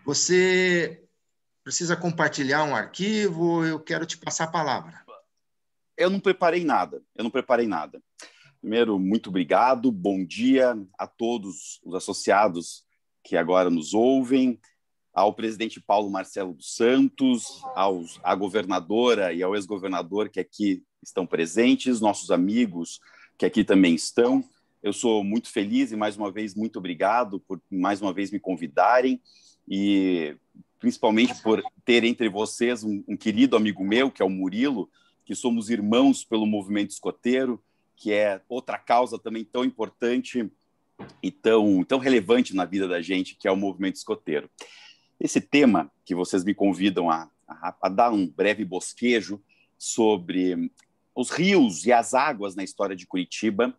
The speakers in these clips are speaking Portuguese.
Você precisa compartilhar um arquivo, eu quero te passar a palavra. Eu não preparei nada. Primeiro, muito obrigado, bom dia a todos os associados que agora nos ouvem, ao presidente Paulo Marcelo dos Santos, à governadora e ao ex-governador que aqui estão presentes, nossos amigos que aqui também estão. Eu sou muito feliz e, mais uma vez, muito obrigado por, mais uma vez, me convidarem e, principalmente, por ter entre vocês um querido amigo meu, que é o Murilo, que somos irmãos pelo movimento escoteiro, que é outra causa também tão importante e tão relevante na vida da gente, que é o movimento escoteiro. Esse tema que vocês me convidam a dar um breve bosquejo sobre os rios e as águas na história de Curitiba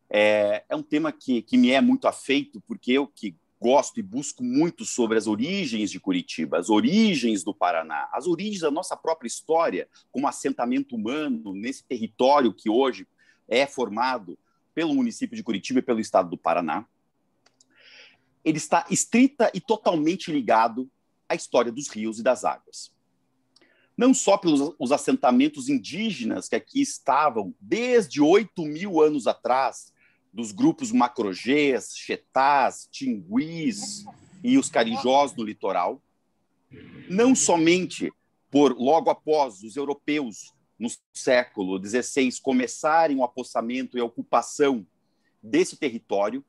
é um tema que me é muito afeito, porque eu que gosto e busco muito sobre as origens de Curitiba, as origens do Paraná, as origens da nossa própria história como assentamento humano nesse território que hoje é formado pelo município de Curitiba e pelo estado do Paraná. Ele está estrita e totalmente ligado à história dos rios e das águas. Não só pelos os assentamentos indígenas que aqui estavam desde 8.000 anos atrás, dos grupos macrogês, xetás, tinguis e os carijós no litoral, não somente por, logo após os europeus, no século XVI, começarem o apossamento e a ocupação desse território,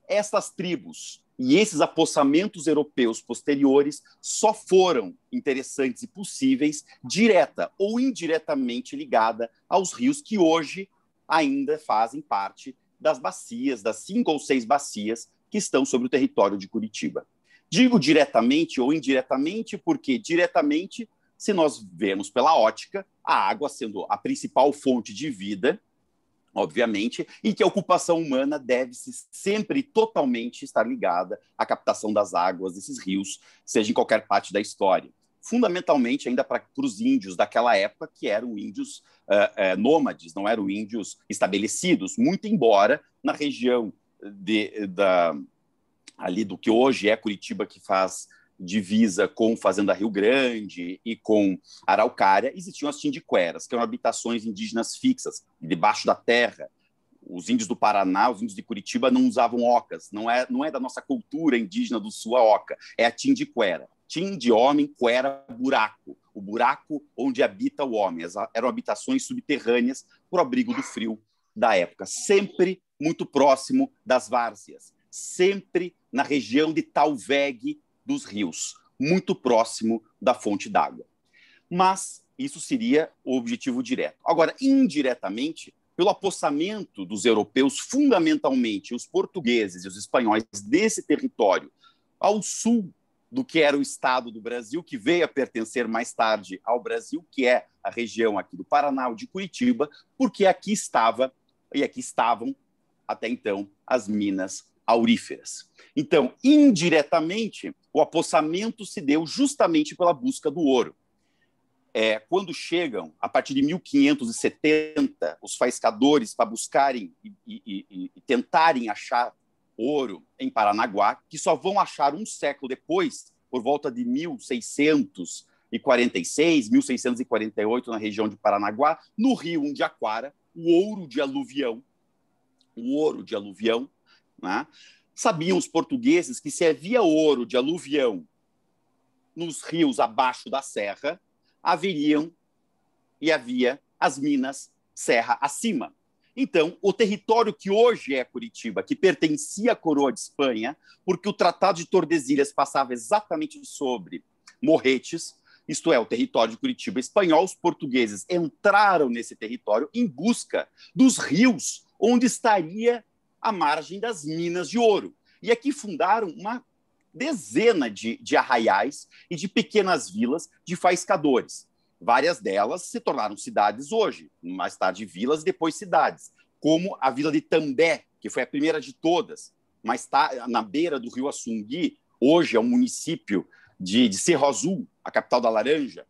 essas tribos e esses apossamentos europeus posteriores só foram interessantes e possíveis direta ou indiretamente ligada aos rios que hoje ainda fazem parte das bacias, das 5 ou 6 bacias que estão sobre o território de Curitiba. Digo diretamente ou indiretamente porque diretamente, se nós vemos pela ótica, a água sendo a principal fonte de vida, obviamente, e que a ocupação humana deve-se sempre totalmente estar ligada à captação das águas desses rios, seja em qualquer parte da história. Fundamentalmente ainda para os índios daquela época, que eram índios nômades, não eram índios estabelecidos, muito embora na região ali do que hoje é Curitiba, que faz divisa com Fazenda Rio Grande e com Araucária, existiam as tindiqueras, que eram habitações indígenas fixas, debaixo da terra. Os índios do Paraná, os índios de Curitiba não usavam ocas, não é da nossa cultura indígena do sul a oca, é a tindiquera. Tim de homem, quera, buraco, o buraco onde habita o homem. Eram habitações subterrâneas por abrigo do frio da época, sempre muito próximo das várzeas, sempre na região de Talveg dos rios, muito próximo da fonte d'água. Mas isso seria o objetivo direto. Agora, indiretamente, pelo apossamento dos europeus, fundamentalmente os portugueses e os espanhóis desse território ao sul do que era o estado do Brasil, que veio a pertencer mais tarde ao Brasil, que é a região aqui do Paraná, de Curitiba, porque aqui estava e aqui estavam até então as minas auríferas. Então, indiretamente, o apossamento se deu justamente pela busca do ouro. Quando chegam, a partir de 1570, os faiscadores para buscarem e tentarem achar ouro em Paranaguá, que só vão achar um século depois, por volta de 1646, 1648, na região de Paranaguá, no rio Indiaquara, o ouro de aluvião, né? Sabiam os portugueses que se havia ouro de aluvião nos rios abaixo da serra, havia as minas serra acima. Então, o território que hoje é Curitiba, que pertencia à coroa de Espanha, porque o Tratado de Tordesilhas passava exatamente sobre Morretes, isto é, o território de Curitiba espanhol, os portugueses entraram nesse território em busca dos rios onde estaria a margem das minas de ouro. E aqui fundaram uma dezena de arraiais e de pequenas vilas de faiscadores. Várias delas se tornaram cidades hoje, mais tarde vilas e depois cidades, como a vila de També, que foi a primeira de todas, mas está na beira do rio Assungui, hoje é um município de Cerro Azul, a capital da Laranja.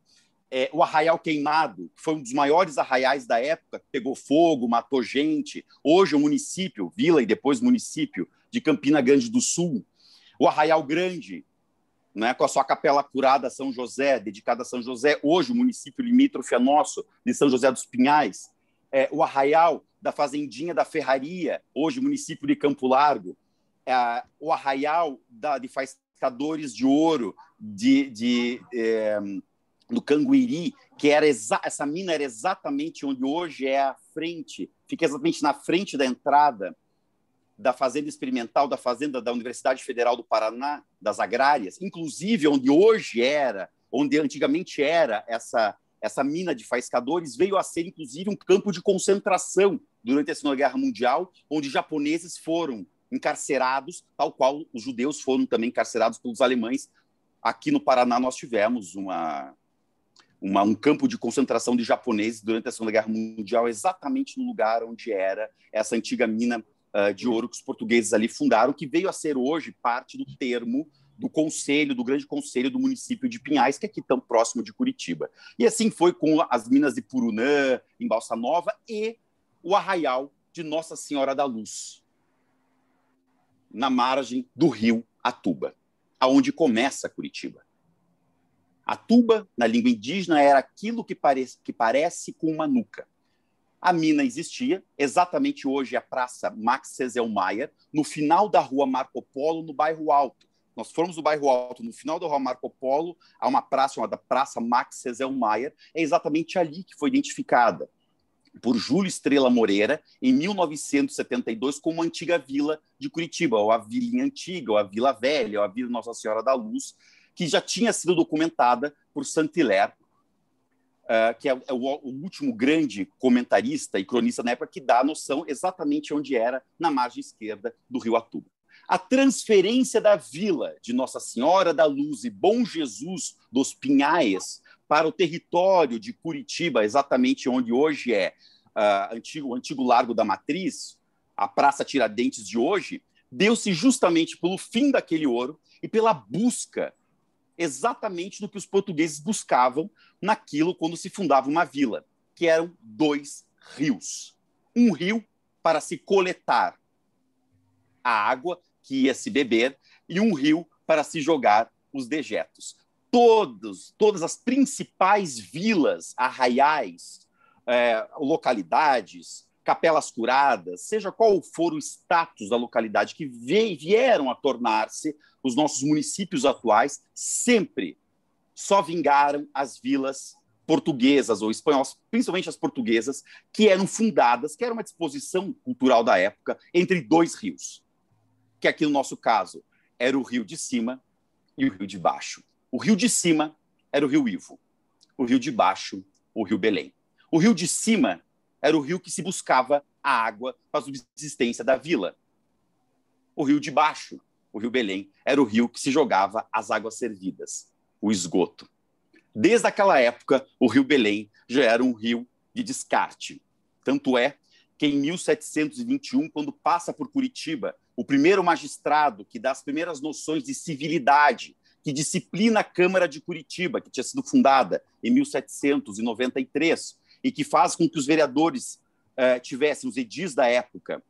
O Arraial Queimado, que foi um dos maiores arraiais da época, pegou fogo, matou gente. Hoje é um município, vila e depois município, de Campina Grande do Sul. O Arraial Grande, né, com a sua capela curada São José, dedicada a São José, hoje o município limítrofe é nosso, de São José dos Pinhais, o Arraial da Fazendinha da Ferraria, hoje município de Campo Largo, o Arraial de Faiscadores de Ouro, do Canguiri, que era essa mina era exatamente onde hoje é a frente, fica exatamente na frente da entrada da Fazenda Experimental, da Fazenda da Universidade Federal do Paraná, das Agrárias, inclusive onde antigamente era essa mina de Faiscadores, veio a ser, inclusive, um campo de concentração durante a Segunda Guerra Mundial, onde japoneses foram encarcerados, tal qual os judeus foram também encarcerados pelos alemães. Aqui no Paraná nós tivemos um campo de concentração de japoneses durante a Segunda Guerra Mundial, exatamente no lugar onde era essa antiga mina de ouro que os portugueses ali fundaram, que veio a ser hoje parte do termo do conselho, do grande conselho do município de Pinhais, que é aqui tão próximo de Curitiba. E assim foi com as minas de Purunã, em Balsa Nova, e o arraial de Nossa Senhora da Luz, na margem do rio Atuba, aonde começa Curitiba. Atuba, na língua indígena, era aquilo que parece com uma nuca. A mina existia, exatamente hoje a Praça Max Seselmayer, no final da Rua Marco Polo, no Bairro Alto. Nós fomos no Bairro Alto, no final da Rua Marco Polo, há uma praça chamada Praça Max Seselmayer, é exatamente ali que foi identificada por Júlio Estrela Moreira, em 1972, como a antiga vila de Curitiba, ou a Vilinha Antiga, ou a Vila Velha, ou a Vila Nossa Senhora da Luz, que já tinha sido documentada por Saint-Hilaire, que é o último grande comentarista e cronista na época, que dá a noção exatamente onde era, na margem esquerda do rio Atuba. A transferência da vila de Nossa Senhora da Luz e Bom Jesus dos Pinhais para o território de Curitiba, exatamente onde hoje é o antigo Largo da Matriz, a Praça Tiradentes de hoje, deu-se justamente pelo fim daquele ouro e pela busca exatamente do que os portugueses buscavam naquilo quando se fundava uma vila, que eram 2 rios. Um rio para se coletar a água que ia se beber e um rio para se jogar os dejetos. Todas as principais vilas, arraiais, localidades, capelas curadas, seja qual for o status da localidade que vieram a tornar-se os nossos municípios atuais, sempre só vingaram as vilas portuguesas ou espanholas, principalmente as portuguesas, que eram fundadas, que era uma disposição cultural da época, entre 2 rios, que aqui no nosso caso era o Rio de Cima e o Rio de Baixo. O Rio de Cima era o Rio Ivo, o Rio de Baixo, o Rio Belém. O Rio de Cima era o rio que se buscava a água para a subsistência da vila. O Rio de Baixo, o Rio Belém, era o rio que se jogava as águas servidas, o esgoto. Desde aquela época, o Rio Belém já era um rio de descarte. Tanto é que em 1721, quando passa por Curitiba, o primeiro magistrado que dá as primeiras noções de civilidade, que disciplina a Câmara de Curitiba, que tinha sido fundada em 1793, e que faz com que os vereadores tivessem, os edis da época,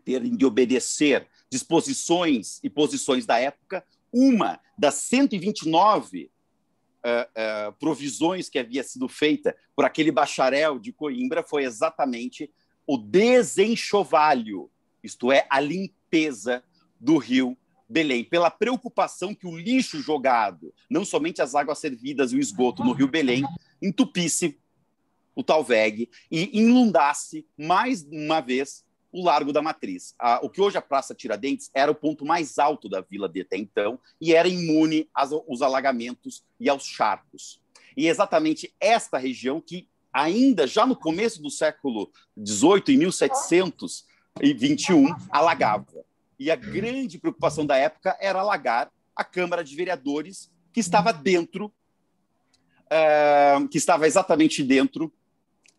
terem de obedecer disposições e posições da época. Uma das 129 provisões que havia sido feita por aquele bacharel de Coimbra foi exatamente o desenxovalho, isto é, a limpeza do rio Belém, pela preocupação que o lixo jogado, não somente as águas servidas e o esgoto no rio Belém, entupisse o Talveg e inundasse mais uma vez o Largo da Matriz. O que hoje é a Praça Tiradentes era o ponto mais alto da vila de até então e era imune aos alagamentos e aos charcos. E é exatamente esta região que, ainda já no começo do século XVIII, em 1721, alagava. E a grande preocupação da época era alagar a Câmara de Vereadores, que estava dentro, que estava exatamente dentro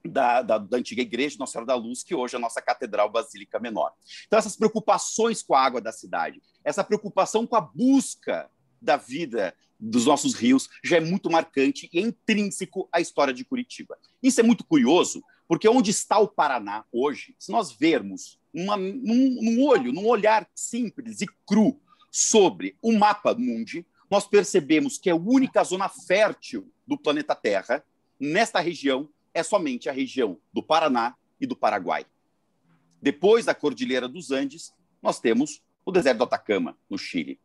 da antiga igreja Nossa Senhora da Luz, que hoje é a nossa Catedral Basílica Menor. Então, essas preocupações com a água da cidade, essa preocupação com a busca da vida dos nossos rios, já é muito marcante e é intrínseco à história de Curitiba. Isso é muito curioso, porque onde está o Paraná hoje, se nós vermos num olhar simples e cru sobre o mapa mundi, nós percebemos que a única zona fértil do planeta Terra, nesta região, é somente a região do Paraná e do Paraguai. Depois da Cordilheira dos Andes, nós temos o deserto do Atacama, no Chile.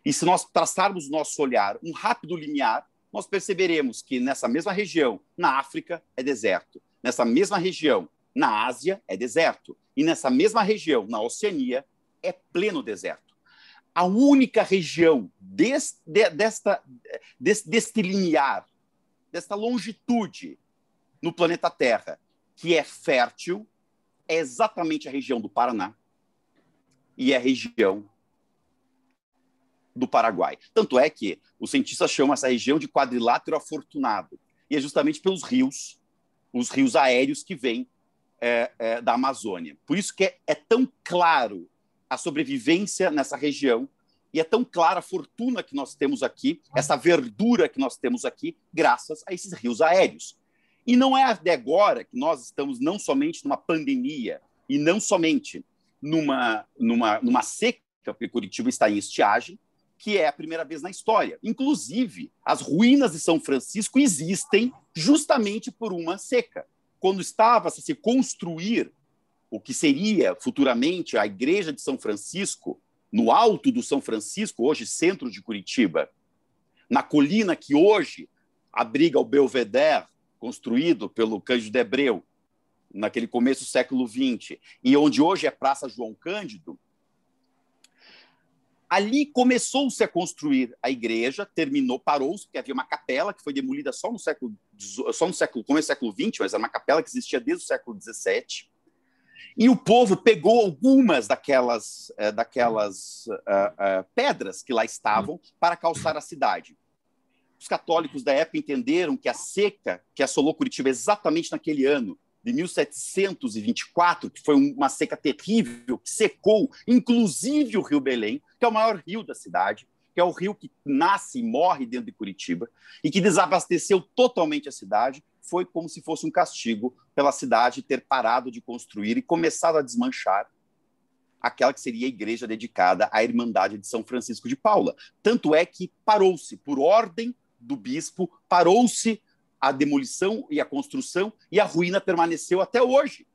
E se nós traçarmos nosso olhar um rápido limiar, nós perceberemos que nessa mesma região, na África, é deserto. Nessa mesma região, na Ásia, é deserto. E nessa mesma região, na Oceania, é pleno deserto. A única região deste limiar, desta longitude no planeta Terra, que é fértil, é exatamente a região do Paraná e é a região do Paraguai. Tanto é que os cientistas chamam essa região de quadrilátero afortunado. E é justamente pelos rios, os rios aéreos que vêm da Amazônia. Por isso que é tão claro a sobrevivência nessa região e é tão clara a fortuna que nós temos aqui, essa verdura que nós temos aqui, graças a esses rios aéreos. E não é de agora que nós estamos não somente numa pandemia e não somente numa seca, porque Curitiba está em estiagem, que é a primeira vez na história. Inclusive, as ruínas de São Francisco existem justamente por uma seca. Quando estava a se construir o que seria futuramente a igreja de São Francisco, no alto do São Francisco, hoje centro de Curitiba, na colina que hoje abriga o Belvedere, construído pelo Cândido de Abreu, naquele começo do século XX, e onde hoje é Praça João Cândido, ali começou-se a construir a igreja, parou-se, porque havia uma capela que foi demolida só no começo do século XX, mas era uma capela que existia desde o século XVII. E o povo pegou algumas daquelas pedras que lá estavam para calçar a cidade. Os católicos da época entenderam que a seca que assolou Curitiba exatamente naquele ano, de 1724, que foi uma seca terrível, que secou inclusive o Rio Belém, que é o maior rio da cidade, que é o rio que nasce e morre dentro de Curitiba, e que desabasteceu totalmente a cidade, foi como se fosse um castigo pela cidade ter parado de construir e começado a desmanchar aquela que seria a igreja dedicada à Irmandade de São Francisco de Paula. Tanto é que parou-se, por ordem do bispo, parou-se a demolição e a construção, e a ruína permaneceu até hoje.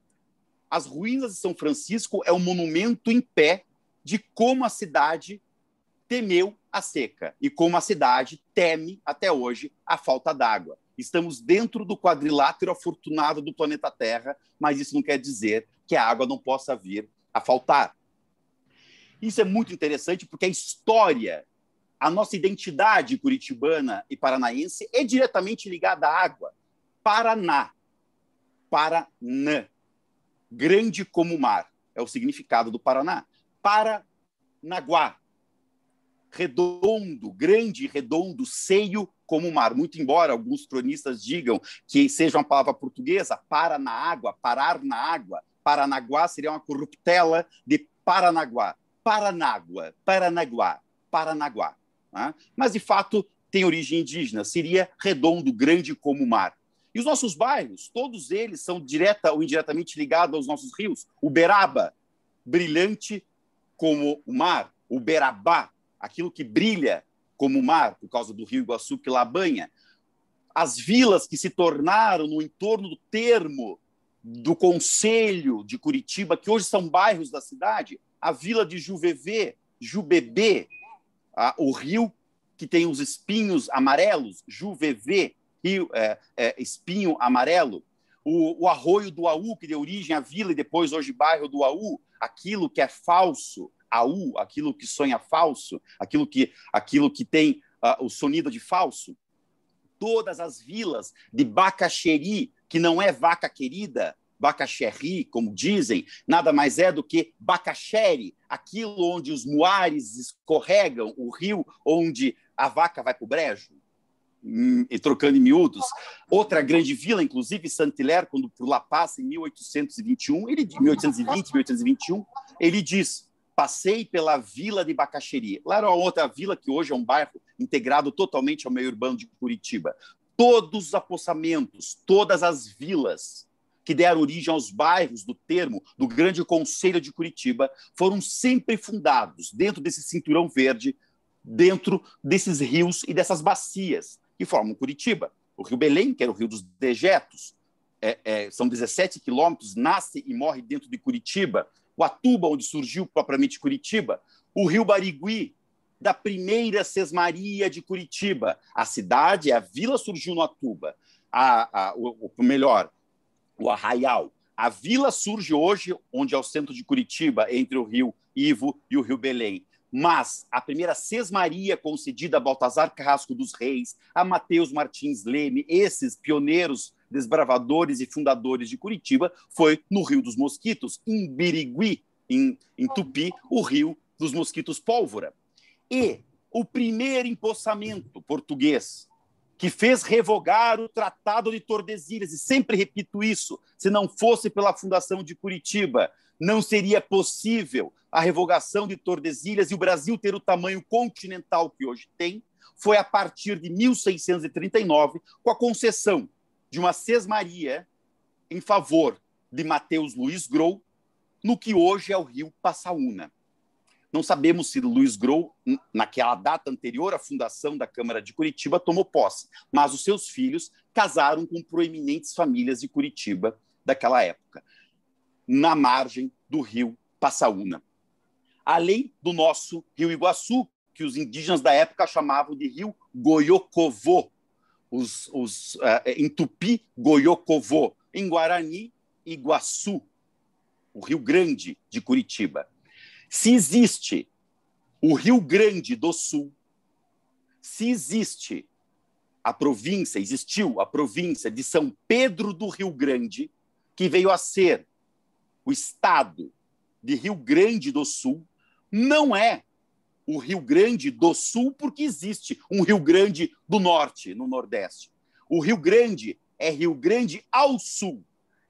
As ruínas de São Francisco é um monumento em pé de como a cidade temeu a seca e como a cidade teme até hoje a falta d'água. Estamos dentro do quadrilátero afortunado do planeta Terra, mas isso não quer dizer que a água não possa vir a faltar. Isso é muito interessante porque a história, a nossa identidade curitibana e paranaense é diretamente ligada à água. Paraná, Paranã, grande como o mar, é o significado do Paraná. Paranaguá, redondo, grande e redondo, seio como o mar. Muito embora alguns cronistas digam que seja uma palavra portuguesa, para na água, parar na água. Paranaguá seria uma corruptela de Paranaguá. Paranaguá. Né? Mas, de fato, tem origem indígena. Seria redondo, grande como o mar. E os nossos bairros, todos eles são direta ou indiretamente ligados aos nossos rios. Uberaba, brilhante como o mar. Uberabá, aquilo que brilha como o mar, por causa do rio Iguaçu que lá banha. As vilas que se tornaram no entorno do termo do Conselho de Curitiba, que hoje são bairros da cidade, a vila de Jubebê, o rio que tem os espinhos amarelos, Juvevê, rio, espinho amarelo, o arroio do Aú, que deu origem à vila e depois hoje bairro do Aú, aquilo que é falso, Aú, aquilo que sonha falso, aquilo que tem o sonido de falso. Todas as vilas de Bacaxeri, que não é vaca querida, Bacaxeri, como dizem, nada mais é do que Bacaxeri, aquilo onde os muares escorregam, o rio onde a vaca vai para o brejo, e trocando em miúdos. Outra grande vila, inclusive, Saint-Hilaire, quando por lá passa em 1821, 1821, ele diz: passei pela vila de Bacaxeri. Lá era uma outra vila que hoje é um bairro integrado totalmente ao meio urbano de Curitiba. Todos os apossamentos, todas as vilas que deram origem aos bairros do termo do Grande Conselho de Curitiba foram sempre fundados dentro desse cinturão verde dentro desses rios e dessas bacias que formam Curitiba. O Rio Belém, que era o Rio dos Dejetos, são 17 quilômetros, nasce e morre dentro de Curitiba. O Atuba, onde surgiu propriamente Curitiba. O Rio Barigui, da primeira sesmaria de Curitiba. A cidade, a vila surgiu no Atuba. O Arraial. A vila surge hoje, onde é o centro de Curitiba, entre o Rio Ivo e o Rio Belém. Mas a primeira sesmaria concedida a Baltazar Carrasco dos Reis, a Mateus Martins Leme, esses pioneiros, desbravadores e fundadores de Curitiba, foi no Rio dos Mosquitos, em Birigui, em Tupi, o Rio dos Mosquitos Pólvora. E o primeiro empossamento português que fez revogar o Tratado de Tordesilhas, e sempre repito isso, se não fosse pela fundação de Curitiba, não seria possível a revogação de Tordesilhas e o Brasil ter o tamanho continental que hoje tem, foi a partir de 1639, com a concessão de uma sesmaria em favor de Mateus Luiz Grou, no que hoje é o Rio Passaúna. Não sabemos se Luiz Grou, naquela data anterior à fundação da Câmara de Curitiba, tomou posse, mas os seus filhos casaram com proeminentes famílias de Curitiba daquela época, na margem do Rio Passaúna. Além do nosso Rio Iguaçu, que os indígenas da época chamavam de Rio Goiocovô, em Tupi, Goiocovô, em Guarani, Iguaçu, o Rio Grande de Curitiba. Se existe o Rio Grande do Sul, se existiu a província de São Pedro do Rio Grande, que veio a ser o estado de Rio Grande do Sul, não é o Rio Grande do Sul porque existe um Rio Grande do Norte, no Nordeste. O Rio Grande é Rio Grande ao Sul.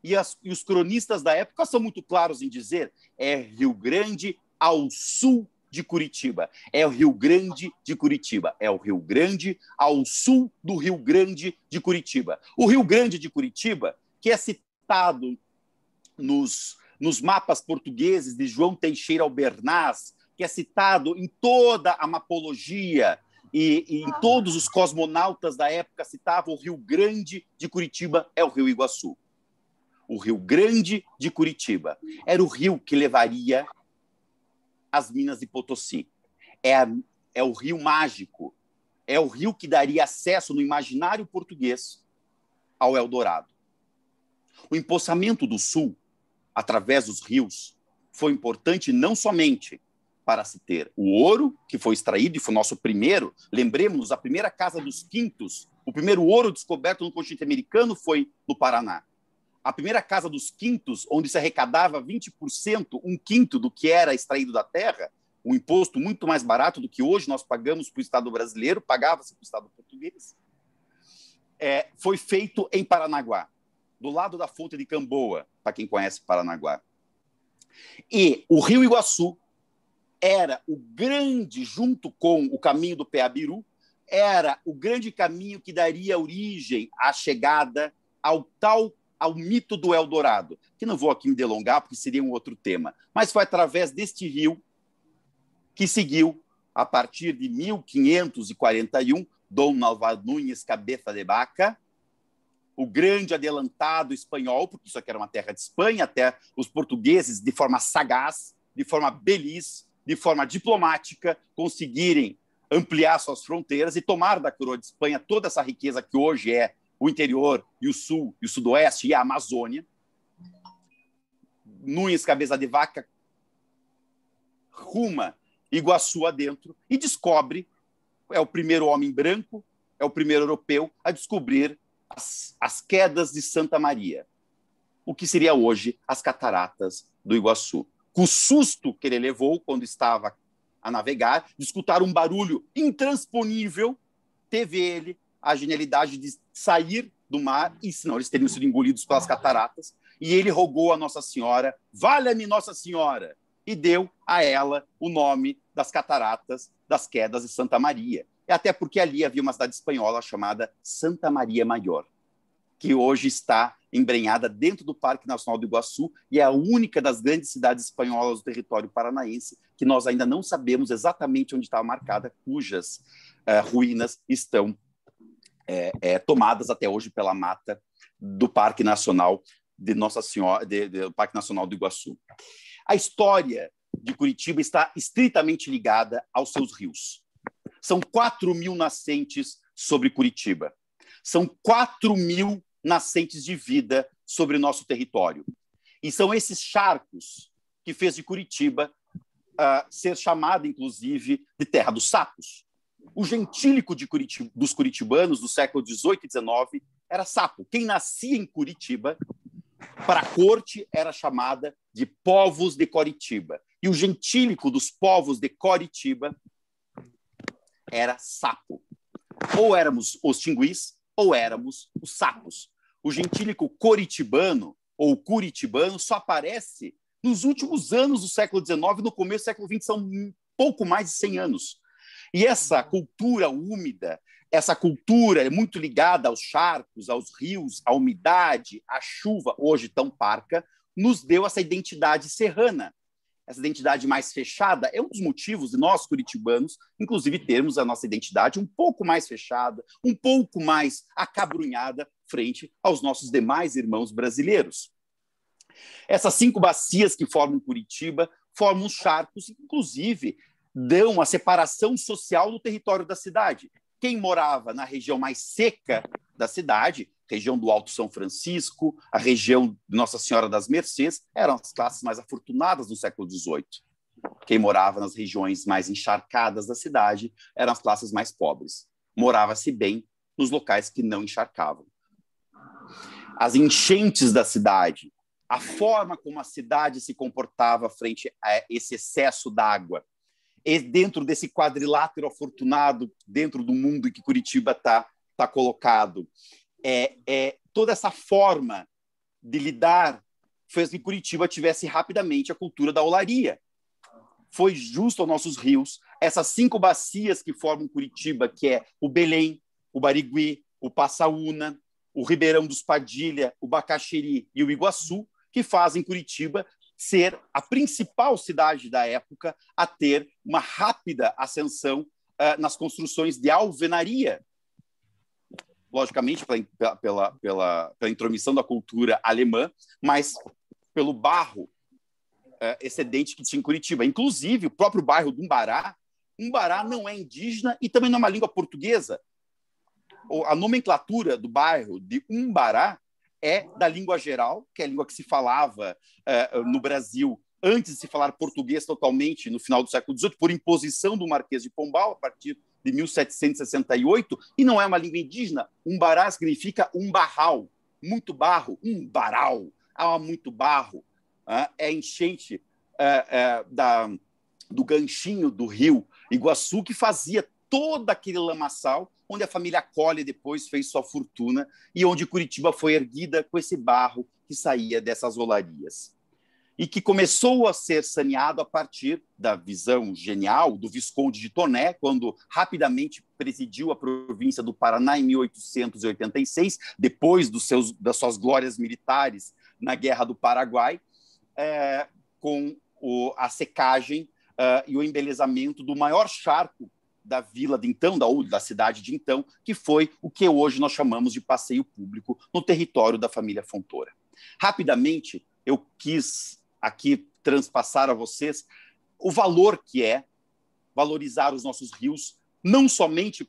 E os cronistas da época são muito claros em dizer é Rio Grande ao sul de Curitiba. É o Rio Grande de Curitiba. É o Rio Grande ao sul do Rio Grande de Curitiba. O Rio Grande de Curitiba, que é citado nos mapas portugueses de João Teixeira Albernaz, que é citado em toda a mapologia e em todos os cosmonautas da época citavam o Rio Grande de Curitiba, é o Rio Iguaçu. O Rio Grande de Curitiba era o rio que levaria as minas de Potosí. É o rio mágico, é o rio que daria acesso no imaginário português ao Eldorado. O empossamento do Sul, através dos rios, foi importante não somente para se ter o ouro, que foi extraído e foi o nosso primeiro, lembremos-nos, a primeira casa dos Quintos, o primeiro ouro descoberto no continente americano foi no Paraná. A primeira casa dos Quintos, onde se arrecadava 20%, um quinto do que era extraído da terra, um imposto muito mais barato do que hoje nós pagamos para o Estado brasileiro, pagava-se para o Estado português, foi feito em Paranaguá, do lado da fonte de Camboa, para quem conhece Paranaguá. E o Rio Iguaçu era o grande, junto com o caminho do Peabiru, era o grande caminho que daria origem à chegada ao mito do Eldorado, que não vou aqui me delongar, porque seria um outro tema, mas foi através deste rio que seguiu, a partir de 1541, Dom Álvaro Nunes Cabeça de Vaca, o grande adelantado espanhol, porque isso aqui era uma terra de Espanha, até os portugueses, de forma sagaz, de forma beliz, de forma diplomática, conseguirem ampliar suas fronteiras e tomar da coroa de Espanha toda essa riqueza que hoje é o interior e o sul e o sudoeste e a Amazônia. Nunes Cabeça de Vaca ruma Iguaçu adentro e descobre, é o primeiro homem branco, é o primeiro europeu a descobrir as quedas de Santa Maria, o que seria hoje as cataratas do Iguaçu. Com o susto que ele levou quando estava a navegar, de escutar um barulho intransponível, teve ele a genialidade de sair do mar, e senão eles teriam sido engolidos pelas cataratas, e ele rogou a Nossa Senhora, valha-me Nossa Senhora, e deu a ela o nome das cataratas das quedas de Santa Maria. E até porque ali havia uma cidade espanhola chamada Santa Maria Maior, que hoje está embrenhada dentro do Parque Nacional do Iguaçu e é a única das grandes cidades espanholas do território paranaense que nós ainda não sabemos exatamente onde está marcada, cujas ruínas estão tomadas até hoje pela mata do Parque Nacional de Nossa Senhora, do Parque Nacional do Iguaçu. A história de Curitiba está estritamente ligada aos seus rios. São 4.000 nascentes sobre Curitiba. São 4.000 nascentes de vida sobre o nosso território. E são esses charcos que fez de Curitiba ser chamada, inclusive, de terra dos sapos. O gentílico dos curitibanos do século XVIII e XIX era sapo. Quem nascia em Curitiba, para a corte, era chamada de povos de Coritiba. E o gentílico dos povos de Coritiba era sapo. Ou éramos os tinguis, ou éramos os sapos. O gentílico coritibano ou curitibano só aparece nos últimos anos do século XIX, no começo do século XX, são pouco mais de 100 anos. E essa cultura úmida, essa cultura é muito ligada aos charcos, aos rios, à umidade, à chuva, hoje tão parca, nos deu essa identidade serrana. Essa identidade mais fechada é um dos motivos de nós, curitibanos, inclusive, termos a nossa identidade um pouco mais fechada, um pouco mais acabrunhada frente aos nossos demais irmãos brasileiros. Essas 5 bacias que formam Curitiba formam os charcos, inclusive, dão a separação social do território da cidade. Quem morava na região mais seca da cidade, região do Alto São Francisco, a região de Nossa Senhora das Mercês, eram as classes mais afortunadas do século XVIII. Quem morava nas regiões mais encharcadas da cidade eram as classes mais pobres. Morava-se bem nos locais que não encharcavam. As enchentes da cidade, a forma como a cidade se comportava frente a esse excesso d'água, e dentro desse quadrilátero afortunado, dentro do mundo em que Curitiba está colocado, toda essa forma de lidar fez que Curitiba tivesse rapidamente a cultura da olaria. Foi justo aos nossos rios, essas 5 bacias que formam Curitiba, que é o Belém, o Barigui, o Passaúna, o Ribeirão dos Padilha, o Bacaxiri e o Iguaçu, que fazem Curitiba ser a principal cidade da época a ter uma rápida ascensão nas construções de alvenaria. Logicamente, pela intromissão da cultura alemã, mas pelo barro excedente que tinha em Curitiba. Inclusive, o próprio bairro do Umbará não é indígena e também não é uma língua portuguesa. A nomenclatura do bairro de Umbará é da língua geral, que é a língua que se falava no Brasil antes de se falar português totalmente no final do século XVIII, por imposição do Marquês de Pombal, a partir de 1768, e não é uma língua indígena. Umbará significa um barral, muito barro, um baral, há muito barro, é enchente do ganchinho do rio Iguaçu, que fazia todo aquele lamaçal, onde a família Colli depois fez sua fortuna e onde Curitiba foi erguida com esse barro que saía dessas olarias. E que começou a ser saneado a partir da visão genial do Visconde de Toné, quando rapidamente presidiu a província do Paraná em 1886, depois das suas glórias militares na Guerra do Paraguai, com a secagem e o embelezamento do maior charco da vila de então, da cidade de então, que foi o que hoje nós chamamos de passeio público no território da família Fontoura. Rapidamente, eu quis aqui transpassar a vocês o valor que é valorizar os nossos rios, não somente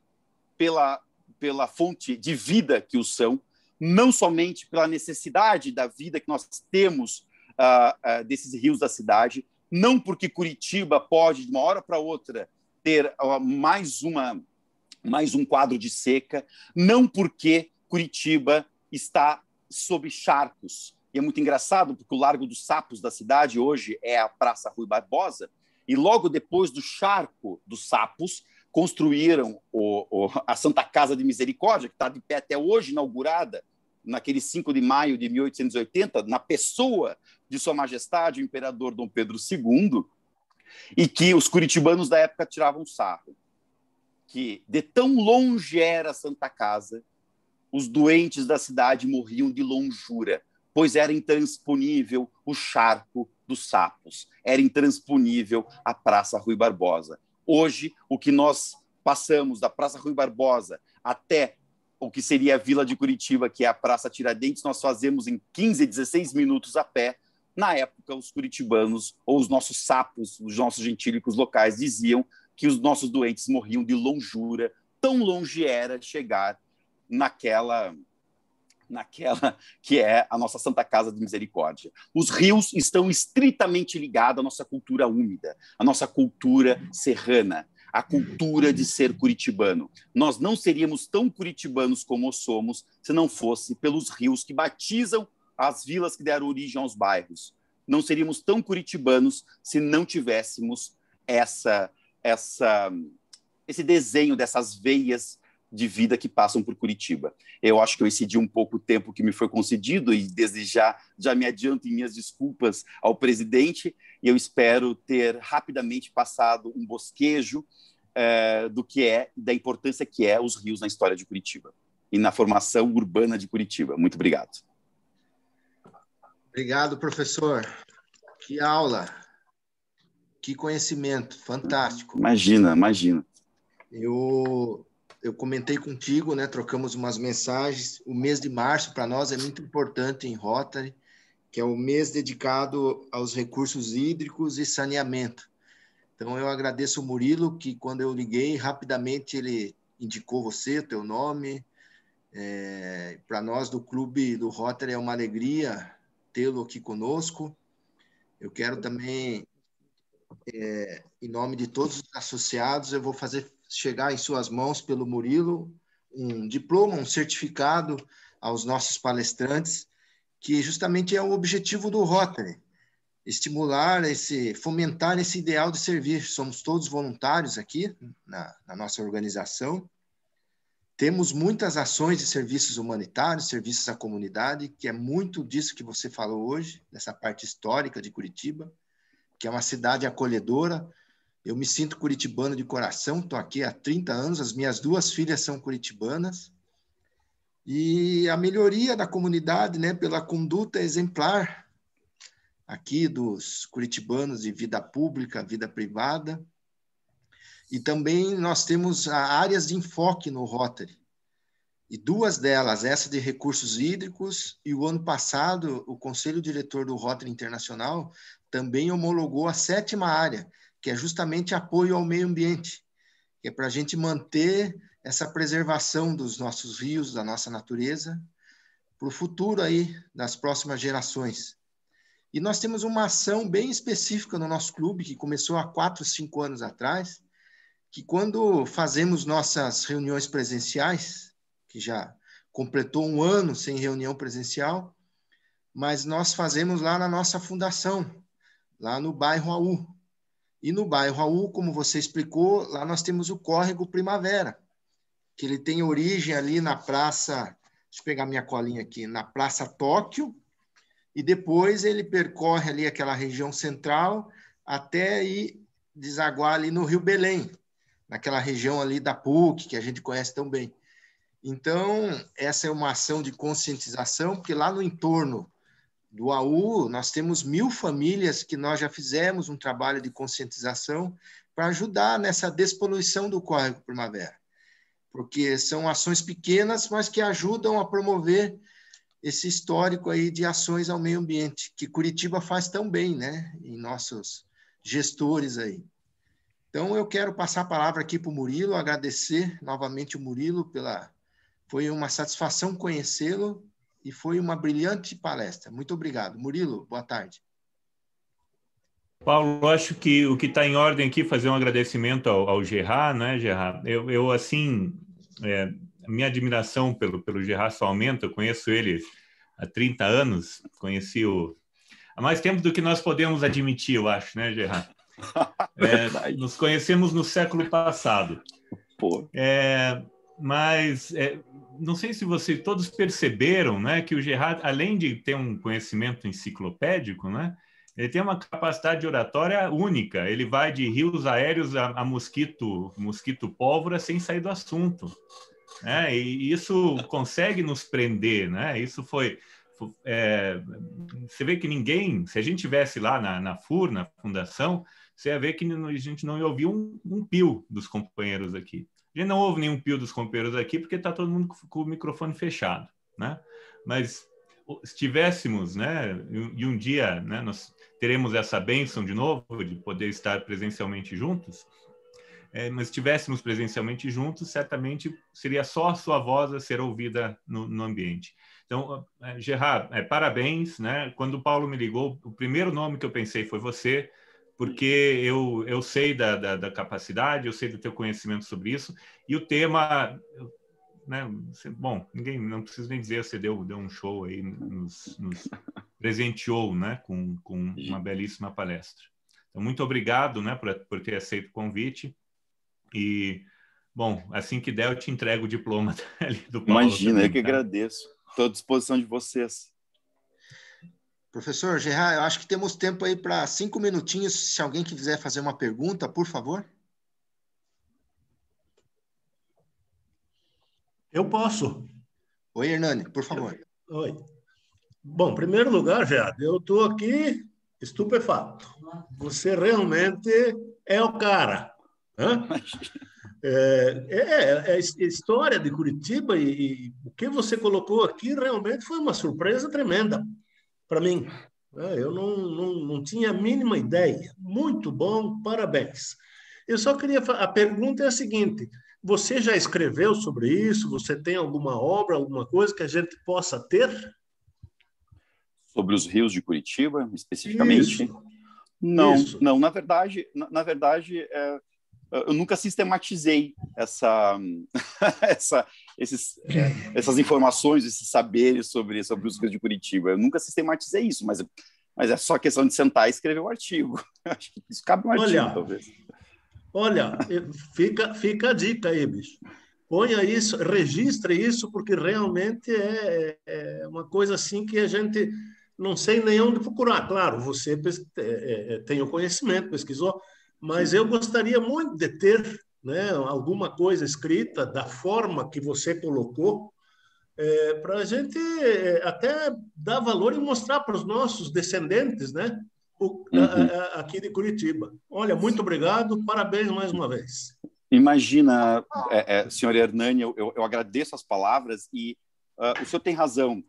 pela fonte de vida que os são, não somente pela necessidade da vida que nós temos desses rios da cidade, não porque Curitiba pode, de uma hora para outra, ter mais um quadro de seca, não porque Curitiba está sob charcos. E é muito engraçado, porque o Largo dos Sapos da cidade hoje é a Praça Rui Barbosa, e logo depois do charco dos Sapos, construíram a Santa Casa de Misericórdia, que está de pé até hoje, inaugurada naquele 5 de maio de 1880, na pessoa de Sua Majestade, o Imperador Dom Pedro II, e que os curitibanos da época tiravam sarro, que de tão longe era a Santa Casa os doentes da cidade morriam de lonjura, pois era intransponível o charco dos sapos, era intransponível a Praça Rui Barbosa. Hoje, o que nós passamos da Praça Rui Barbosa até o que seria a Vila de Curitiba, que é a Praça Tiradentes, nós fazemos em 15, 16 minutos a pé. Na época, os curitibanos, ou os nossos sapos, os nossos gentílicos locais, diziam que os nossos doentes morriam de lonjura, tão longe era chegar naquela que é a nossa Santa Casa de Misericórdia. Os rios estão estritamente ligados à nossa cultura úmida, à nossa cultura serrana, à cultura de ser curitibano. Nós não seríamos tão curitibanos como somos se não fosse pelos rios que batizam as vilas que deram origem aos bairros. Não seríamos tão curitibanos se não tivéssemos esse desenho dessas veias de vida que passam por Curitiba. Eu acho que eu excedi um pouco o tempo que me foi concedido e desde já me adianto em minhas desculpas ao presidente, e eu espero ter rapidamente passado um bosquejo do que é, da importância que é os rios na história de Curitiba e na formação urbana de Curitiba. Muito obrigado. Obrigado, professor. Que aula, que conhecimento, fantástico. Imagina. Eu comentei contigo, né? Trocamos umas mensagens. O mês de março, para nós, é muito importante em Rotary, que é o mês dedicado aos recursos hídricos e saneamento. Então, eu agradeço o Murilo, que quando eu liguei, rapidamente ele indicou você, teu nome. Para nós do Clube do Rotary é uma alegria tê-lo aqui conosco. Eu quero também, em nome de todos os associados, eu vou fazer chegar em suas mãos pelo Murilo um diploma, um certificado aos nossos palestrantes, que justamente é o objetivo do Rotary, estimular, fomentar esse ideal de servir. Somos todos voluntários aqui na nossa organização. Temos muitas ações de serviços humanitários, serviços à comunidade, que é muito disso que você falou hoje, dessa parte histórica de Curitiba, que é uma cidade acolhedora. Eu me sinto curitibano de coração, estou aqui há 30 anos, as minhas 2 filhas são curitibanas, e a melhoria da comunidade, né, pela conduta exemplar aqui dos curitibanos de vida pública, vida privada. E também nós temos áreas de enfoque no Rotary, e 2 delas, essa de recursos hídricos, e o ano passado o Conselho Diretor do Rotary Internacional também homologou a 7ª área, que é justamente apoio ao meio ambiente, que é para a gente manter essa preservação dos nossos rios, da nossa natureza, para o futuro aí, das próximas gerações. E nós temos uma ação bem específica no nosso clube, que começou há 4, 5 anos atrás, que quando fazemos nossas reuniões presenciais, que já completou 1 ano sem reunião presencial, mas nós fazemos lá na nossa fundação, lá no bairro AU. E no bairro AU, como você explicou, lá nós temos o Córrego Primavera, que ele tem origem ali na praça, deixa eu pegar minha colinha aqui, na Praça Tóquio, e depois ele percorre ali aquela região central até ir desaguar ali no Rio Belém, naquela região ali da PUC, que a gente conhece tão bem. Então, essa é uma ação de conscientização, porque lá no entorno do AU, nós temos 1.000 famílias que nós já fizemos um trabalho de conscientização para ajudar nessa despoluição do Córrego Primavera, porque são ações pequenas, mas que ajudam a promover esse histórico aí de ações ao meio ambiente, que Curitiba faz tão bem, né, em nossos gestores aí. Então, eu quero passar a palavra aqui para o Murilo, agradecer novamente o Murilo Foi uma satisfação conhecê-lo, e foi uma brilhante palestra. Muito obrigado. Murilo, boa tarde. Paulo, acho que o que está em ordem aqui é fazer um agradecimento ao Gerard, né, Gerard? Eu assim, minha admiração pelo Gerard só aumenta. Eu conheço ele há 30 anos, há mais tempo do que nós podemos admitir, eu acho, né, Gerard? Nos conhecemos no século passado. Pô. Mas não sei se vocês todos perceberam, né, que o Gerard, além de ter um conhecimento enciclopédico, né, ele tem uma capacidade de oratória única. Ele vai de rios aéreos a mosquito pólvora sem sair do assunto. né? E isso consegue nos prender, né? Isso você vê que ninguém, se a gente tivesse lá na FUR, na fundação, você ia ver que a gente não ia ouvir um pio dos companheiros aqui. A gente não ouve nenhum pio dos companheiros aqui porque está todo mundo com o microfone fechado, né? Mas se tivéssemos, né, e um dia, né, nós teremos essa bênção de novo de poder estar presencialmente juntos, mas se estivéssemos presencialmente juntos, certamente seria só a sua voz a ser ouvida no ambiente. Então, Gerard, parabéns, né? Quando o Paulo me ligou, o primeiro nome que eu pensei foi você, porque eu sei da capacidade, eu sei do teu conhecimento sobre isso, e o tema, né? Bom, ninguém, não preciso nem dizer, você deu um show aí, nos presenteou, né? Com uma belíssima palestra. Então, muito obrigado, né? Por ter aceito o convite. E, bom, assim que der, eu te entrego o diploma do Paulo. Imagina, também, eu que agradeço. Estou à disposição de vocês. Professor Gerard, eu acho que temos tempo aí para 5 minutinhos. Se alguém quiser fazer uma pergunta, por favor. Eu posso. Oi, Hernani, por favor. Oi. Bom, em primeiro lugar, Gerard, eu estou aqui estupefato. Você realmente é o cara. A história de Curitiba e o que você colocou aqui realmente foi uma surpresa tremenda para mim. Eu não tinha a mínima ideia. Muito bom, parabéns. Eu só queria... A pergunta é a seguinte: você já escreveu sobre isso? Você tem alguma obra, alguma coisa que a gente possa ter? Sobre os rios de Curitiba, especificamente? Isso. Não, Isso. Não. Na verdade, eu nunca sistematizei essas informações, esses saberes sobre os rios de Curitiba. Eu nunca sistematizei isso, mas é só questão de sentar e escrever o artigo. Acho que isso cabe um artigo, talvez. Olha, fica a dica aí, bicho. Ponha isso, registre isso, porque realmente é uma coisa assim que a gente não sei nem onde procurar. Claro, você tem o conhecimento, pesquisou, mas eu gostaria muito de ter, né, alguma coisa escrita da forma que você colocou, para a gente até dar valor e mostrar para os nossos descendentes, né, aqui de Curitiba. Olha, muito obrigado, parabéns mais uma vez. Imagina, senhor Hernani, eu agradeço as palavras e o senhor tem razão.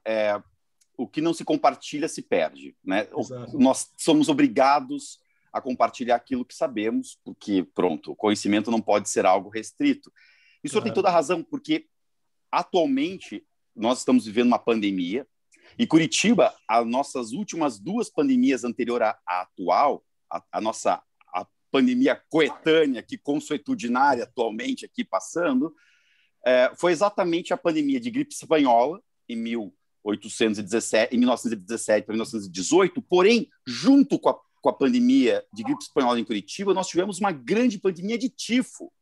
O que não se compartilha se perde, né? Nós somos obrigados a compartilhar aquilo que sabemos, porque, pronto, o conhecimento não pode ser algo restrito. E o senhor tem toda a razão, porque atualmente nós estamos vivendo uma pandemia e Curitiba, as nossas últimas 2 pandemias anteriores à atual, a nossa pandemia coetânea, que consuetudinária atualmente aqui passando, foi exatamente a pandemia de gripe espanhola, em 1917 para 1918, porém, junto com a pandemia de gripe espanhola em Curitiba, nós tivemos uma grande pandemia de tifo,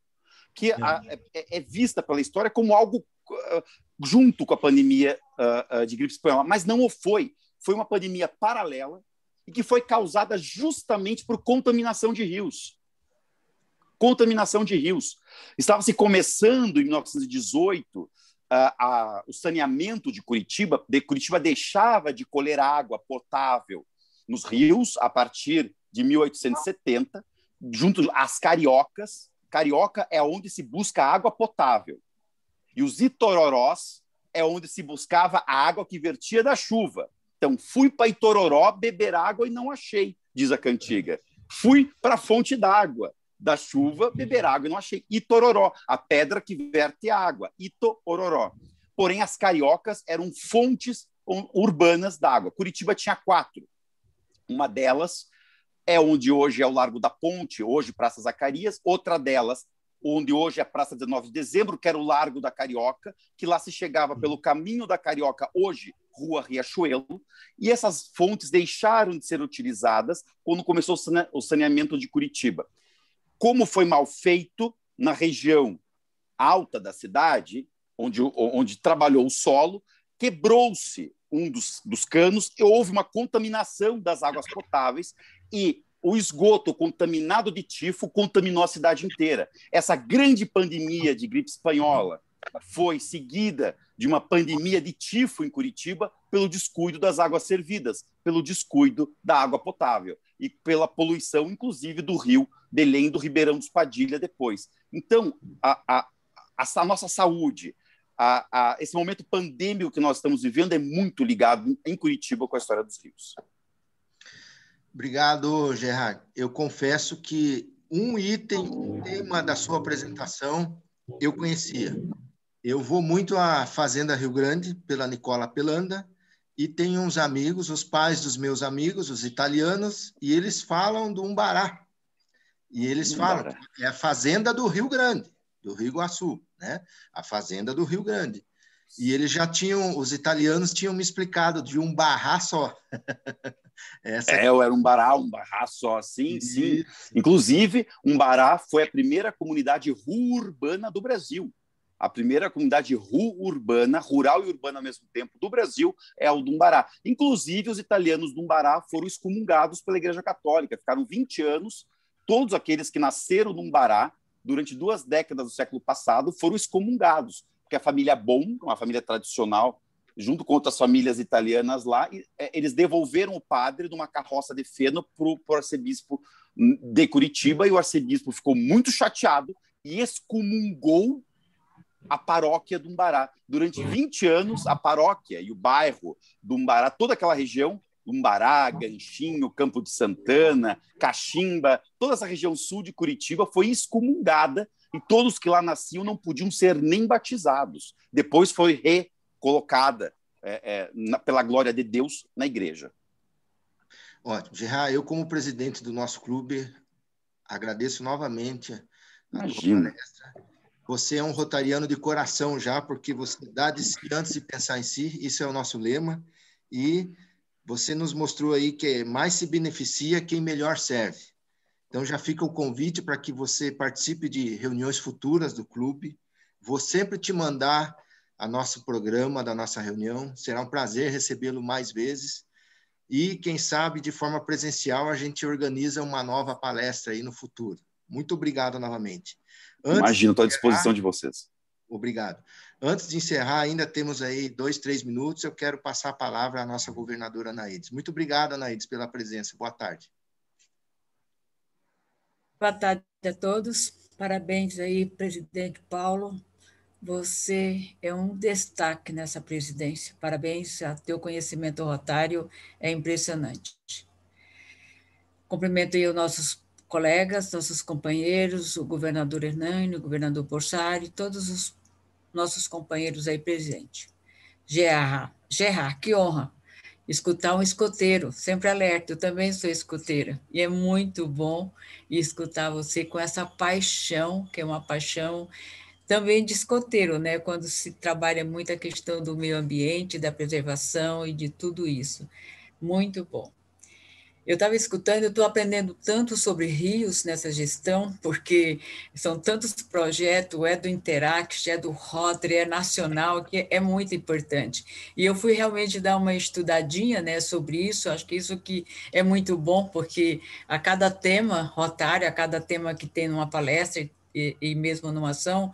que é vista pela história como algo junto com a pandemia de gripe espanhola, mas não o foi. Foi uma pandemia paralela e que foi causada justamente por contaminação de rios. Contaminação de rios. Estava se começando, em 1918, o saneamento de Curitiba. Curitiba deixava de colher água potável nos rios a partir de 1870, junto às cariocas. Carioca é onde se busca água potável. E os Itororós é onde se buscava a água que vertia da chuva. Então, fui para Itororó beber água e não achei, diz a cantiga. Fui para a fonte d'água da chuva beber água e não achei. Itororó, a pedra que verte a água. Itororó. Porém, as cariocas eram fontes urbanas d'água. Curitiba tinha 4. Uma delas é onde hoje é o Largo da Ponte, hoje Praça Zacarias. Outra delas, onde hoje é a Praça 19 de Dezembro, que era o Largo da Carioca, que lá se chegava pelo caminho da Carioca, hoje Rua Riachuelo, e essas fontes deixaram de ser utilizadas quando começou o saneamento de Curitiba. Como foi mal feito na região alta da cidade, onde trabalhou o solo, quebrou-se um dos canos e houve uma contaminação das águas potáveis e o esgoto contaminado de tifo contaminou a cidade inteira. Essa grande pandemia de gripe espanhola foi seguida de uma pandemia de tifo em Curitiba pelo descuido das águas servidas, pelo descuido da água potável e pela poluição, inclusive, do rio Belém, do Ribeirão dos Padilha depois. Então, a nossa saúde, esse momento pandêmico que nós estamos vivendo é muito ligado em Curitiba com a história dos rios. Obrigado, Gerard. Eu confesso que um tema da sua apresentação eu conhecia. Eu vou muito à Fazenda Rio Grande, pela Nicola Pelanda, e tenho uns amigos, os pais dos meus amigos, os italianos, e eles falam do Umbará. E eles falam, é a Fazenda do Rio Grande, do Rio Iguaçu, né? A Fazenda do Rio Grande. E eles já tinham, os italianos tinham me explicado de um barra só. Era um bará só, sim, sim. Inclusive, Umbará foi a primeira comunidade urbana do Brasil. A primeira comunidade urbana, rural e urbana ao mesmo tempo, do Brasil é o do Umbará. Inclusive, os italianos do Umbará foram excomungados pela Igreja Católica. Ficaram 20 anos, todos aqueles que nasceram no Umbará, durante 2 décadas do século passado, foram excomungados, porque a família Bon, uma família tradicional, junto com outras famílias italianas lá, eles devolveram o padre numa carroça de feno para o arcebispo de Curitiba, e o arcebispo ficou muito chateado e excomungou a paróquia do Umbará. Durante 20 anos, a paróquia e o bairro do Umbará, toda aquela região, Umbará, Ganchinho, Campo de Santana, Caximba, toda essa região sul de Curitiba foi excomungada e todos que lá nasciam não podiam ser nem batizados. Depois foi recolocada pela glória de Deus na igreja. Ótimo. Gerard, eu como presidente do nosso clube, agradeço novamente a tua palestra. Você é um rotariano de coração já, porque você dá de si antes de pensar em si, isso é o nosso lema, e você nos mostrou aí que mais se beneficia quem melhor serve. Então já fica o convite para que você participe de reuniões futuras do clube. Vou sempre te mandar a nosso programa da nossa reunião, será um prazer recebê-lo mais vezes, e quem sabe de forma presencial a gente organiza uma nova palestra aí no futuro. Muito obrigado novamente. Imagino, estou à disposição de vocês. Obrigado. Antes de encerrar, ainda temos aí 2, 3 minutos, eu quero passar a palavra à nossa governadora Anaídes. Muito obrigado, Anaídes, pela presença. Boa tarde. Boa tarde a todos. Parabéns aí, presidente Paulo. Você é um destaque nessa presidência. Parabéns, o teu conhecimento rotário é impressionante. Cumprimento aí os nossos colegas, nossos companheiros, o governador Hernani, o governador Borsari, todos os nossos companheiros aí presentes. Gerard, que honra escutar um escoteiro, sempre alerta, eu também sou escoteira, e é muito bom escutar você com essa paixão, que é uma paixão também de escoteiro, né? Quando se trabalha muito a questão do meio ambiente, da preservação e de tudo isso. Muito bom. Eu estava escutando, eu estou aprendendo tanto sobre rios nessa gestão, porque são tantos projetos, é do Interact, é do Rotary, é nacional, que é muito importante. E eu fui realmente dar uma estudadinha, né, sobre isso, acho que isso que é muito bom, porque a cada tema rotário, a cada tema que tem numa palestra e mesmo numa ação,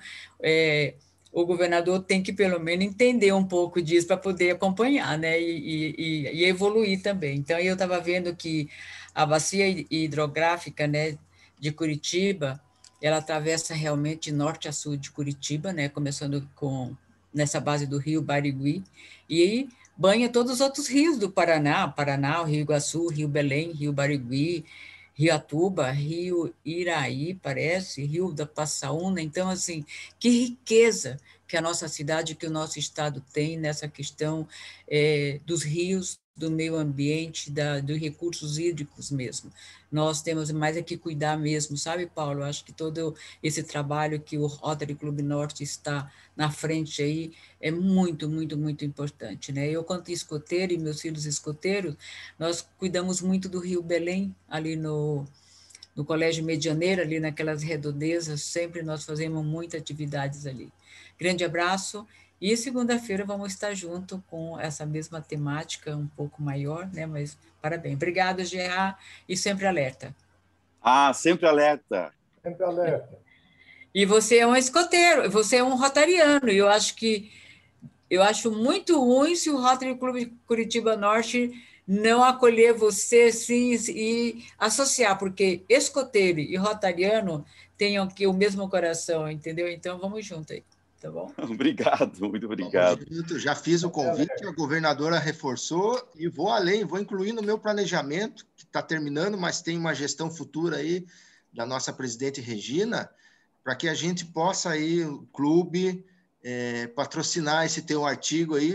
o governador tem que, pelo menos, entender um pouco disso para poder acompanhar, né? E evoluir também. Então, eu estava vendo que a bacia hidrográfica, né, de Curitiba, ela atravessa realmente de norte a sul de Curitiba, né, começando nessa base do rio Barigui, e banha todos os outros rios do Paraná, o Rio Iguaçu, Rio Belém, Rio Barigui, Rio Atuba, Rio Iraí, parece, Rio da Passaúna. Então, assim, que riqueza que a nossa cidade, que o nosso estado tem nessa questão dos rios, do meio ambiente, dos recursos hídricos mesmo. Nós temos mais é que cuidar mesmo, sabe, Paulo? Acho que todo esse trabalho que o Rotary Clube Norte está na frente aí é muito, muito, muito importante, né? Eu, quanto escoteiro, e meus filhos escoteiros, nós cuidamos muito do Rio Belém, ali no Colégio Medianeira, ali naquelas redondezas, sempre nós fazemos muitas atividades ali. Grande abraço, e segunda-feira vamos estar junto com essa mesma temática, um pouco maior, né? Mas parabéns. Obrigado, Gerard, e sempre alerta. Sempre alerta. Sempre alerta. E você é um escoteiro, você é um rotariano, e eu acho muito ruim se o Rotary Clube Curitiba Norte não acolher você sim, e associar, porque escoteiro e rotariano têm aqui o mesmo coração, entendeu? Então, vamos junto aí, tá bom? Obrigado, muito obrigado. Já fiz o convite, a governadora reforçou e vou além, vou incluir no meu planejamento, que está terminando, mas tem uma gestão futura aí da nossa presidente Regina, para que a gente possa aí, o clube, patrocinar esse teu artigo aí,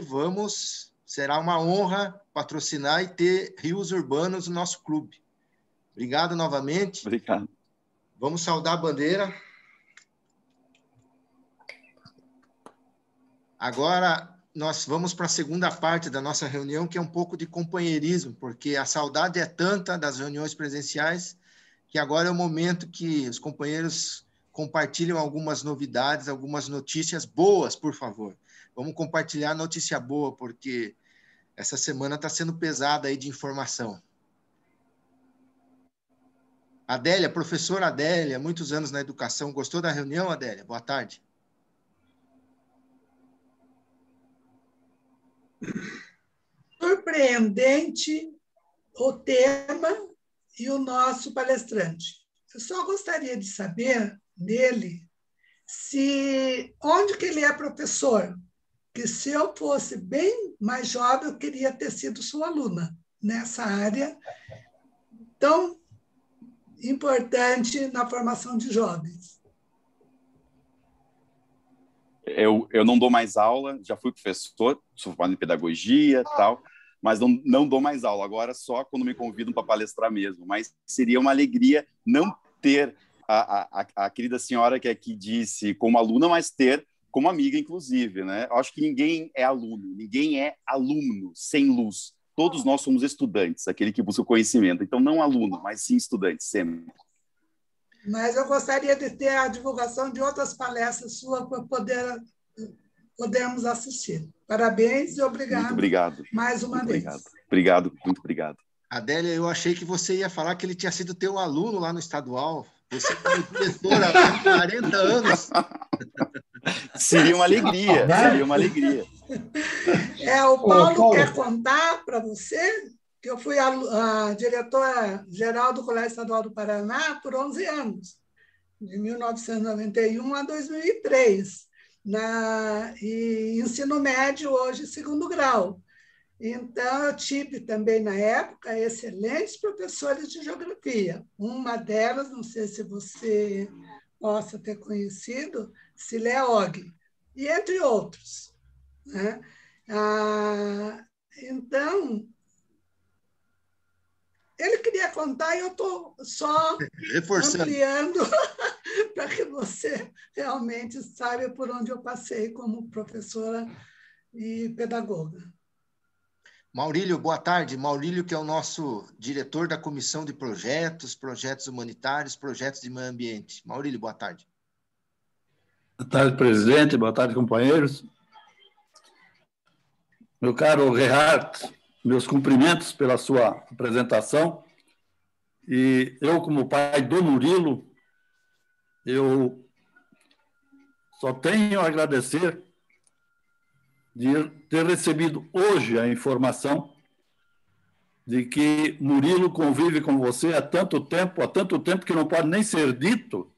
será uma honra patrocinar e ter rios urbanos no nosso clube. Obrigado novamente. Obrigado. Vamos saudar a bandeira. Agora, nós vamos para a segunda parte da nossa reunião, que é um pouco de companheirismo, porque a saudade é tanta das reuniões presenciais, que agora é o momento que os companheiros compartilham algumas novidades, algumas notícias boas, por favor. Vamos compartilhar notícia boa, porque essa semana está sendo pesada aí de informação. Adélia, professora Adélia, muitos anos na educação. Gostou da reunião, Adélia? Boa tarde. Surpreendente o tema e o nosso palestrante. Eu só gostaria de saber dele onde que ele é professor, que se eu fosse bem mais jovem, eu queria ter sido sua aluna nessa área tão importante na formação de jovens. Eu não dou mais aula, já fui professor, sou formado em pedagogia e tal, mas não dou mais aula, agora só quando me convidam para palestrar mesmo. Mas seria uma alegria não ter a querida senhora que aqui disse como aluna, mas ter como amiga, inclusive, né? Eu acho que ninguém é aluno, ninguém é aluno sem luz. Todos nós somos estudantes, aquele que busca o conhecimento. Então, não aluno, mas sim estudante, sempre. Mas eu gostaria de ter a divulgação de outras palestras suas para podermos assistir. Parabéns e obrigado. Muito obrigado. Mais uma vez. Obrigado, muito obrigado. Adélia, eu achei que você ia falar que ele tinha sido teu aluno lá no estadual. Você foi diretora há 40 anos. Seria uma alegria, seria uma alegria. O Paulo quer contar para você que eu fui a diretora-geral do Colégio Estadual do Paraná por 11 anos, de 1991 a 2003, e ensino médio hoje, segundo grau. Então, eu tive também, na época, excelentes professores de geografia. Uma delas, não sei se você possa ter conhecido, Cilia Og, e entre outros, né? Então, ele queria contar e eu estou só ampliando para que você realmente saiba por onde eu passei como professora e pedagoga. Maurílio, boa tarde. Maurílio, que é o nosso diretor da Comissão de Projetos, Projetos Humanitários, Projetos de Meio Ambiente. Maurílio, boa tarde. Boa tarde, presidente. Boa tarde, companheiros. Meu caro Gerhard, meus cumprimentos pela sua apresentação. E eu, como pai do Murilo, eu só tenho a agradecer de ter recebido hoje a informação de que Murilo convive com você há tanto tempo que não pode nem ser dito.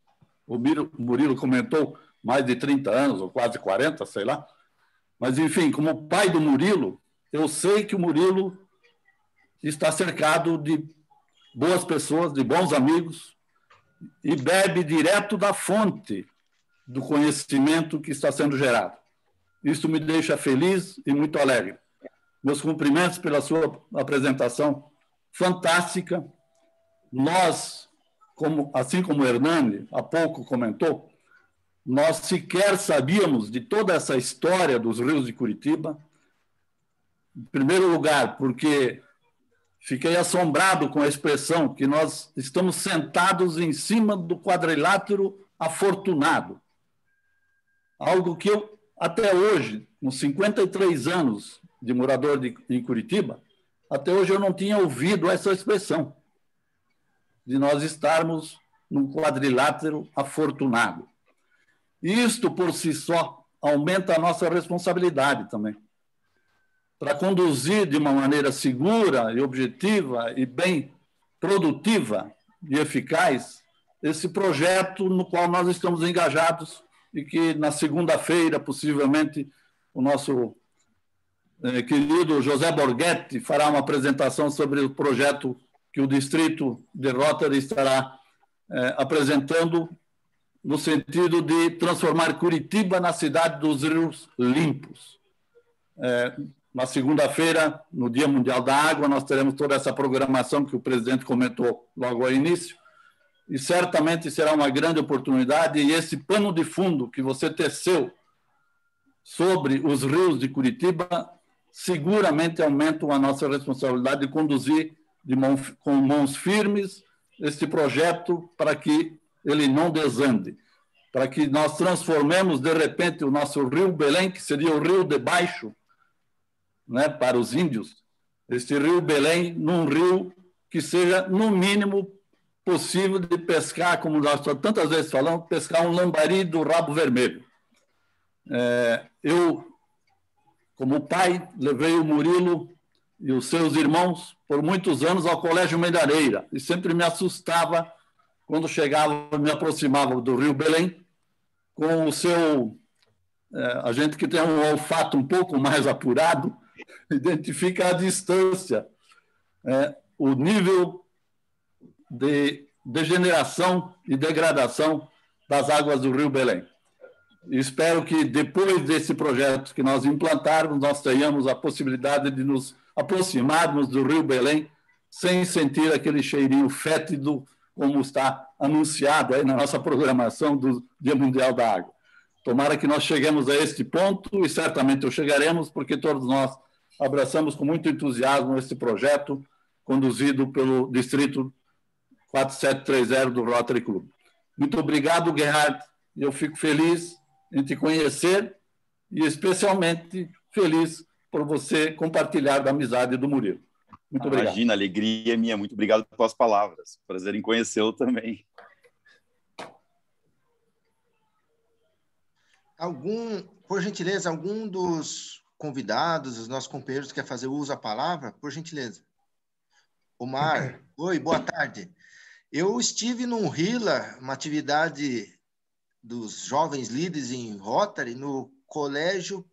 O Murilo comentou mais de 30 anos, ou quase 40, sei lá. Mas, enfim, como pai do Murilo, eu sei que o Murilo está cercado de boas pessoas, de bons amigos, e bebe direto da fonte do conhecimento que está sendo gerado. Isso me deixa feliz e muito alegre. Meus cumprimentos pela sua apresentação fantástica. Nós, assim como o Hernani há pouco comentou, nós sequer sabíamos de toda essa história dos rios de Curitiba. Em primeiro lugar, porque fiquei assombrado com a expressão que nós estamos sentados em cima do quadrilátero afortunado. Algo que eu, até hoje, com 53 anos de morador em Curitiba, até hoje eu não tinha ouvido essa expressão, de nós estarmos num quadrilátero afortunado. Isto, por si só, aumenta a nossa responsabilidade também, para conduzir de uma maneira segura e objetiva e bem produtiva e eficaz esse projeto no qual nós estamos engajados e que, na segunda-feira, possivelmente, o nosso querido José Borghetti fará uma apresentação sobre o projeto que o Distrito de Rotary estará apresentando no sentido de transformar Curitiba na cidade dos rios limpos. Na segunda-feira, no Dia Mundial da Água, nós teremos toda essa programação que o presidente comentou logo ao início, e certamente será uma grande oportunidade, e esse pano de fundo que você teceu sobre os rios de Curitiba seguramente aumentam a nossa responsabilidade de conduzir com mãos firmes este projeto para que ele não desande, para que nós transformemos, de repente, o nosso Rio Belém, que seria o rio de baixo, né, para os índios, este Rio Belém, num rio que seja, no mínimo, possível de pescar, como nós tantas vezes falamos, pescar um lambari do rabo vermelho. Eu, como pai, levei o Murilo e os seus irmãos por muitos anos ao Colégio Medianeira, e sempre me assustava quando chegava, me aproximava do Rio Belém, com o seu... a gente que tem um olfato um pouco mais apurado, identifica a distância, o nível de degeneração e degradação das águas do Rio Belém. Espero que, depois desse projeto que nós implantarmos, nós tenhamos a possibilidade de nos aproximarmos do Rio Belém sem sentir aquele cheirinho fétido, como está anunciado aí na nossa programação do Dia Mundial da Água. Tomara que nós cheguemos a este ponto, e certamente chegaremos, porque todos nós abraçamos com muito entusiasmo esse projeto conduzido pelo Distrito 4730 do Rotary Club. Muito obrigado, Gerhard. Eu fico feliz em te conhecer e especialmente feliz por você compartilhar da amizade do Murilo. Muito obrigado. Imagina, a alegria é minha. Muito obrigado pelas palavras. Prazer em conhecê-lo também. Por gentileza, algum dos convidados, os nossos companheiros, quer fazer uso da palavra? Por gentileza. Omar, oi, boa tarde. Eu estive num RILA, uma atividade dos jovens líderes em Rotary, no Colégio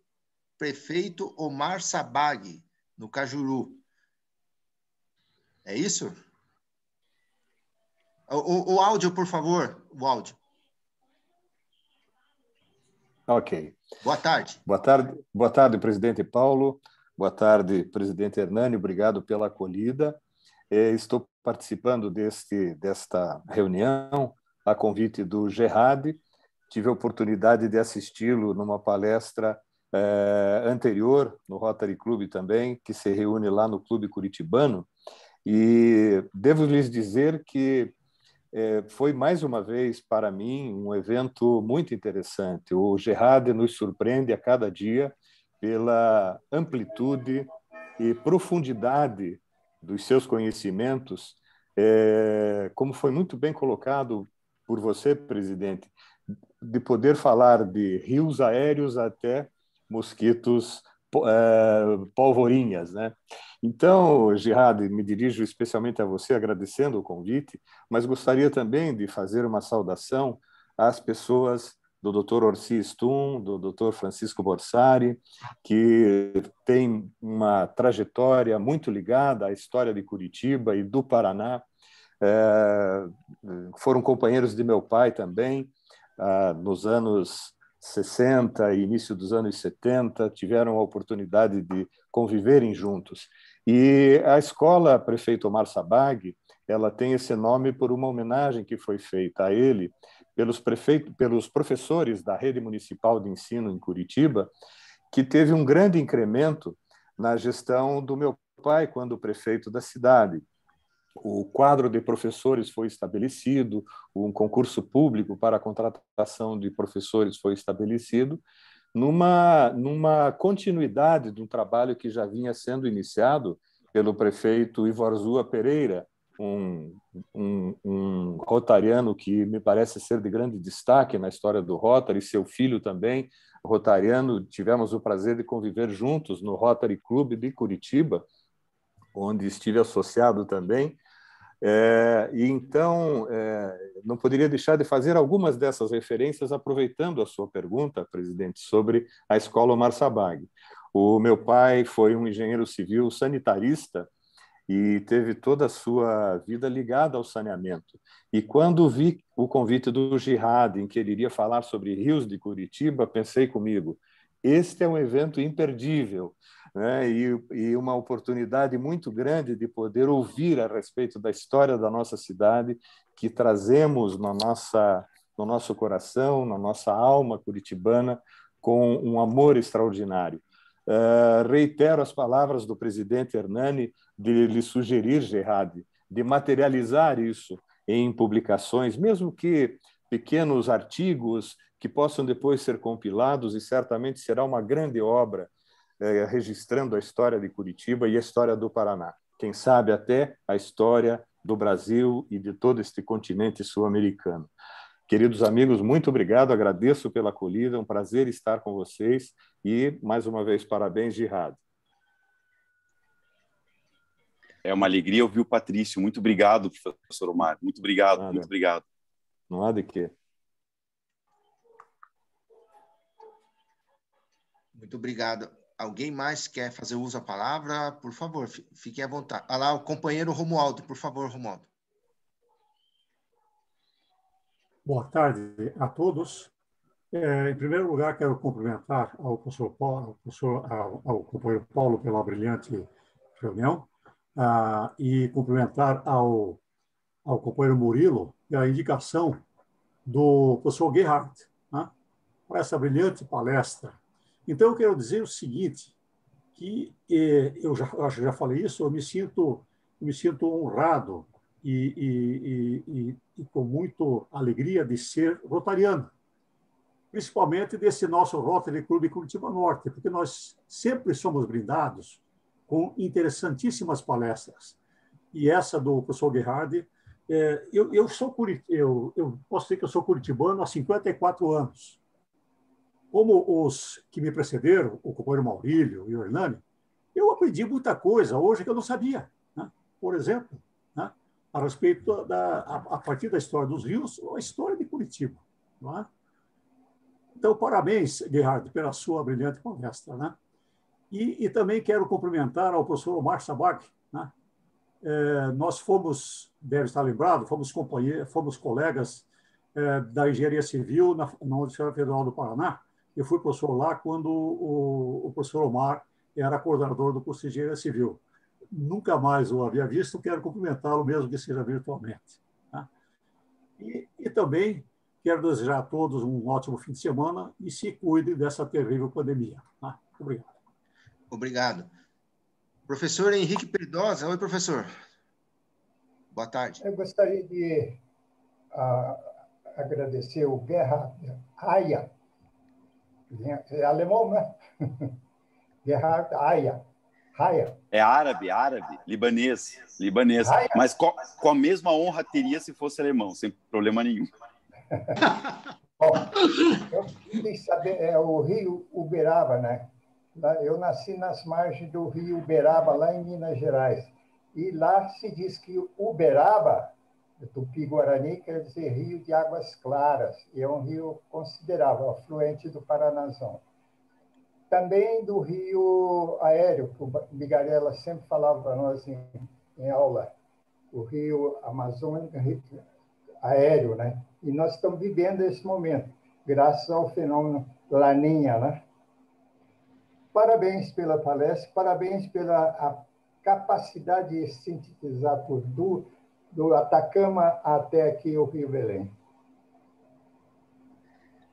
Prefeito Omar Sabag, no Cajuru. É isso? O áudio, por favor, o áudio. Ok. Boa tarde. Boa tarde, presidente Paulo. Boa tarde, presidente Hernani. Obrigado pela acolhida. Estou participando desta reunião a convite do Gerhard. Tive a oportunidade de assisti-lo numa palestra anterior, no Rotary Club também, que se reúne lá no Clube Curitibano, e devo lhes dizer que foi mais uma vez para mim um evento muito interessante. O Gerhard nos surpreende a cada dia pela amplitude e profundidade dos seus conhecimentos, como foi muito bem colocado por você, presidente, de poder falar de rios aéreos até mosquitos polvorinhas, né? Então, Gerhard, me dirijo especialmente a você, agradecendo o convite, mas gostaria também de fazer uma saudação às pessoas do Dr. Orsi Stum, do Dr. Francisco Borsari, que tem uma trajetória muito ligada à história de Curitiba e do Paraná. Foram companheiros de meu pai também, nos anos 60 e início dos anos 70, tiveram a oportunidade de conviverem juntos. E a escola Prefeito Omar Sabag, ela tem esse nome por uma homenagem que foi feita a ele pelos professores da Rede Municipal de Ensino em Curitiba, que teve um grande incremento na gestão do meu pai quando prefeito da cidade. O quadro de professores foi estabelecido, um concurso público para a contratação de professores foi estabelecido, numa continuidade de um trabalho que já vinha sendo iniciado pelo prefeito Ivorzua Pereira, um rotariano que me parece ser de grande destaque na história do Rotary, seu filho também, rotariano. Tivemos o prazer de conviver juntos no Rotary Club de Curitiba, onde estive associado também. E então, não poderia deixar de fazer algumas dessas referências, aproveitando a sua pergunta, presidente, sobre a Escola Omar Sabag. O meu pai foi um engenheiro civil sanitarista e teve toda a sua vida ligada ao saneamento. E quando vi o convite do Gerhard, em que ele iria falar sobre rios de Curitiba, pensei comigo, este é um evento imperdível, né? E uma oportunidade muito grande de poder ouvir a respeito da história da nossa cidade, que trazemos no nosso coração, na nossa alma curitibana, com um amor extraordinário. Reitero as palavras do presidente Hernani de lhe sugerir, Gerhard, de materializar isso em publicações, mesmo que pequenos artigos que possam depois ser compilados, e certamente será uma grande obra registrando a história de Curitiba e a história do Paraná. Quem sabe até a história do Brasil e de todo este continente sul-americano. Queridos amigos, muito obrigado, agradeço pela acolhida, é um prazer estar com vocês e, mais uma vez, parabéns, Gerhard. É uma alegria ouvir o Patrício. Muito obrigado, professor Omar. Muito obrigado, Nada. muito obrigado. Não há de quê. Muito obrigado. Alguém mais quer fazer uso da palavra? Por favor, fiquem à vontade. Olha lá, o companheiro Romualdo, por favor, Romualdo. Boa tarde a todos. Em primeiro lugar, quero cumprimentar ao professor Paulo, ao companheiro Paulo pela brilhante reunião, e cumprimentar ao companheiro Murilo pela indicação do professor Gerhard, né, para essa brilhante palestra. Então, eu quero dizer o seguinte, que eu acho que já falei isso, eu me sinto honrado e com muita alegria de ser rotariano, principalmente desse nosso Rotary Club Curitiba Norte, porque nós sempre somos brindados com interessantíssimas palestras. E essa do professor Gerhard, eu posso dizer que eu sou curitibano há 54 anos. Como os que me precederam, o companheiro Maurílio e o Hernani, eu aprendi muita coisa hoje que eu não sabia, né? Por exemplo, né, a respeito a partir da história dos rios, a história de Curitiba. Não é? Então, parabéns, Gerhard, pela sua brilhante palestra. Né? E também quero cumprimentar ao professor Omar Sabag. Né? Nós fomos, deve estar lembrado, fomos colegas da Engenharia Civil na Universidade Federal do Paraná. Eu fui professor lá quando o professor Omar era coordenador do curso de Engenharia Civil. Nunca mais o havia visto, quero cumprimentá-lo, mesmo que seja virtualmente. Tá? E também quero desejar a todos um ótimo fim de semana e se cuidem dessa terrível pandemia. Tá? Obrigado. Obrigado. Professor Henrique Perdosa. Oi, professor. Boa tarde. Eu gostaria de agradecer o Gerhard Aya. É alemão, né? Gerhard Aya. É árabe, libanês. Mas com a mesma honra teria se fosse alemão, sem problema nenhum. Bom, eu queria saber, o rio Uberaba, né? Eu nasci nas margens do rio Uberaba, lá em Minas Gerais. E lá se diz que Uberaba, Tupi-Guarani, quer dizer rio de águas claras. E é um rio considerável, afluente do Paranazão. Também do rio Aéreo, que o Bigarella sempre falava para nós em aula, o rio Amazônia Aéreo, né? E nós estamos vivendo esse momento, graças ao fenômeno Laninha, né? Parabéns pela palestra, parabéns pela capacidade de sintetizar tudo, do Atacama até aqui o Rio Belém.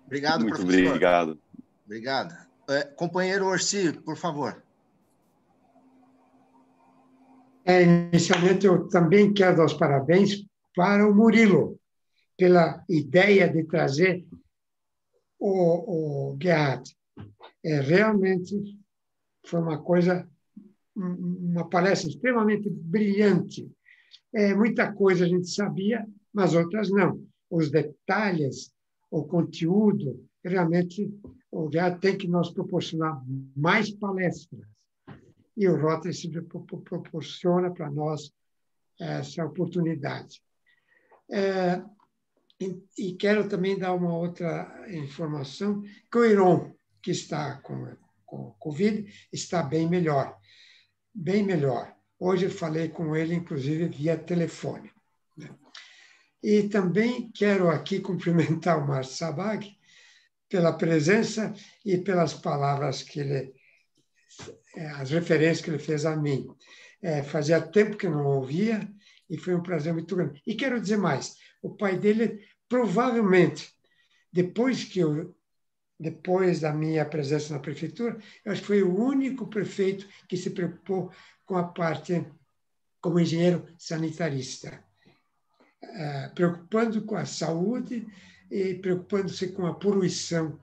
Obrigado, muito professor. Obrigado. Obrigado. Companheiro Orsi, por favor. Inicialmente, eu também quero dar os parabéns para o Murilo, pela ideia de trazer o Gerhard. Realmente foi uma palestra extremamente brilhante. muita coisa a gente sabia, mas outras não. Os detalhes, o conteúdo, realmente o Gerhard tem que nos proporcionar mais palestras. E o Rotary sempre proporciona para nós essa oportunidade. E quero também dar uma outra informação, que o Heron, que está com Covid, está bem melhor. Bem melhor. Hoje eu falei com ele, inclusive, via telefone. E também quero aqui cumprimentar o Márcio Sabag pela presença e pelas palavras que ele, as referências que ele fez a mim. Fazia tempo que eu não ouvia e foi um prazer muito grande. E quero dizer mais, o pai dele, provavelmente, depois da minha presença na prefeitura, eu acho que foi o único prefeito que se preocupou com a parte como engenheiro sanitarista, preocupando com a saúde e preocupando-se com a poluição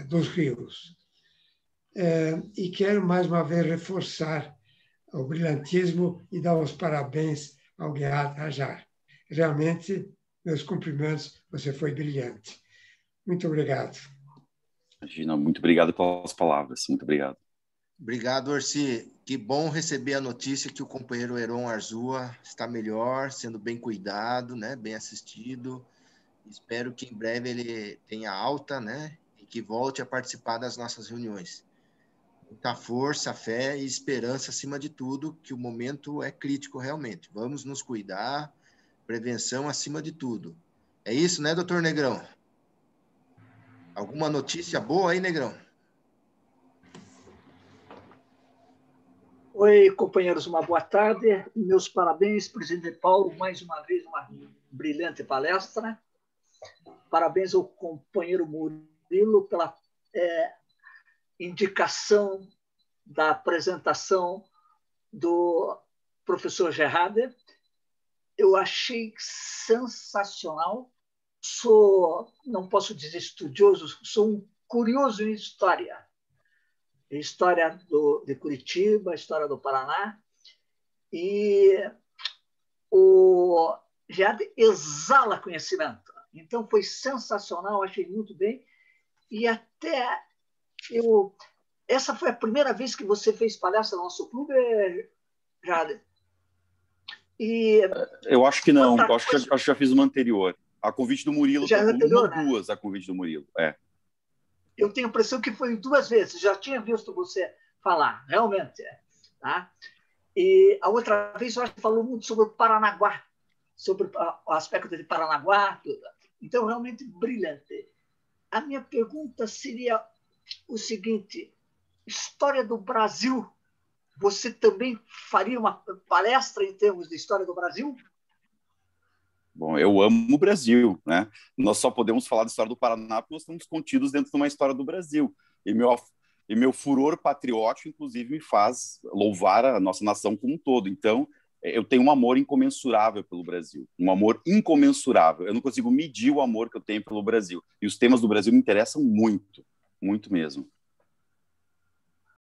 dos rios. E quero, mais uma vez, reforçar o brilhantismo e dar os parabéns ao Gerhard Hajar. Realmente, meus cumprimentos, você foi brilhante. Muito obrigado. Imagina, muito obrigado pelas palavras, muito obrigado. Obrigado, Orsi. Que bom receber a notícia que o companheiro Heron Arzua está melhor, sendo bem cuidado, né, bem assistido. Espero que em breve ele tenha alta, né, e que volte a participar das nossas reuniões. Muita força, fé e esperança acima de tudo, que o momento é crítico realmente. Vamos nos cuidar, prevenção acima de tudo. É isso, né, doutor Negrão? Alguma notícia boa aí, Negrão? Oi, companheiros, uma boa tarde. Meus parabéns, presidente Paulo, mais uma vez uma brilhante palestra. Parabéns ao companheiro Murilo pela indicação da apresentação do professor Gerhard. Eu achei sensacional. Não posso dizer estudioso, sou um curioso em história. História de Curitiba, história do Paraná. E o Gerhard exala conhecimento. Então, foi sensacional, achei muito bem. E até essa foi a primeira vez que você fez palestra no nosso clube, Gerhard? Eu acho que não, acho que já fiz uma anterior. A convite do Murilo, já anterior, uma ou duas, a convite do Murilo. Eu tenho a impressão que foi 2 vezes, já tinha visto você falar, realmente. Tá? E a outra vez eu acho que falou muito sobre o Paranaguá, sobre o aspecto de Paranaguá, tudo. Então, realmente brilhante. A minha pergunta seria o seguinte: história do Brasil, você também faria uma palestra em termos de história do Brasil? Bom, eu amo o Brasil, né? Nós só podemos falar da história do Paraná porque nós estamos contidos dentro de uma história do Brasil. E meu furor patriótico, inclusive, me faz louvar a nossa nação como um todo. Então, eu tenho um amor incomensurável pelo Brasil, um amor incomensurável. Eu não consigo medir o amor que eu tenho pelo Brasil. E os temas do Brasil me interessam muito, muito mesmo.